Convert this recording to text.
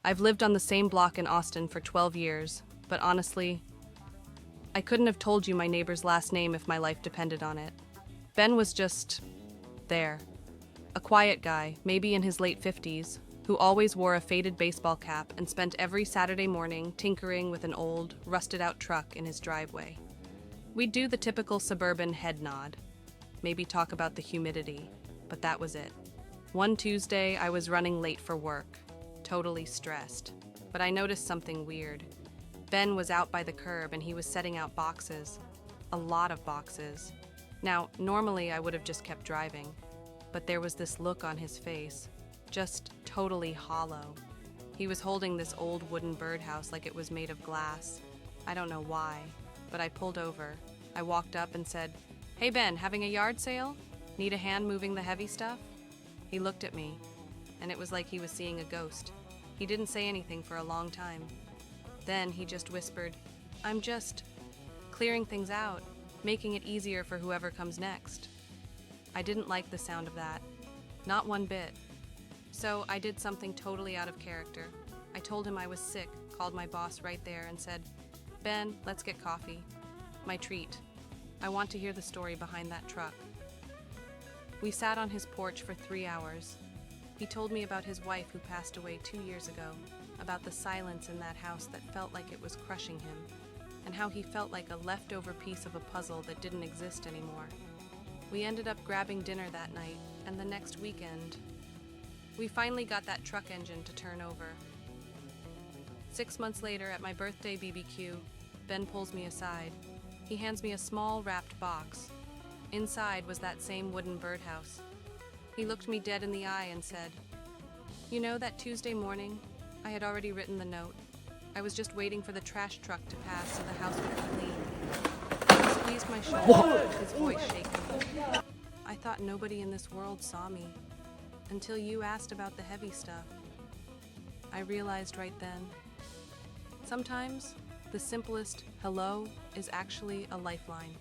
I've lived on the same block in Austin for 12 years, but honestly, I couldn't have told you my neighbor's last name if my life depended on it. Ben was just there. A quiet guy, maybe in his late 50s, who always wore a faded baseball cap and spent every Saturday morning tinkering with an old, rusted-out truck in his driveway. We'd do the typical suburban head nod, maybe talk about the humidity, but that was it. One Tuesday, I was running late for work, totally stressed, but I noticed something weird. Ben was out by the curb and he was setting out boxes. A lot of boxes. Now, normally I would have just kept driving, but there was this look on his face, just totally hollow. He was holding this old wooden birdhouse like it was made of glass. I don't know why, but I pulled over. I walked up and said, "Hey Ben, having a yard sale? Need a hand moving the heavy stuff?" He looked at me, and it was like he was seeing a ghost. He didn't say anything for a long time. Then he just whispered, "I'm just clearing things out, making it easier for whoever comes next." I didn't like the sound of that, not one bit. So I did something totally out of character. I told him I was sick, called my boss right there and said, "Ben, let's get coffee. My treat. I want to hear the story behind that truck." We sat on his porch for 3 hours. He told me about his wife who passed away 2 years ago, about the silence in that house that felt like it was crushing him, and how he felt like a leftover piece of a puzzle that didn't exist anymore. We ended up grabbing dinner that night, and the next weekend, we finally got that truck engine to turn over. 6 months later, at my birthday BBQ, Ben pulls me aside. He hands me a small wrapped box. Inside was that same wooden birdhouse. He looked me dead in the eye and said, "You know, that Tuesday morning, I had already written the note. I was just waiting for the trash truck to pass so the house would be clean." He squeezed my shoulder, his voice shaking. "I thought nobody in this world saw me, until you asked about the heavy stuff." I realized right then, sometimes the simplest hello is actually a lifeline.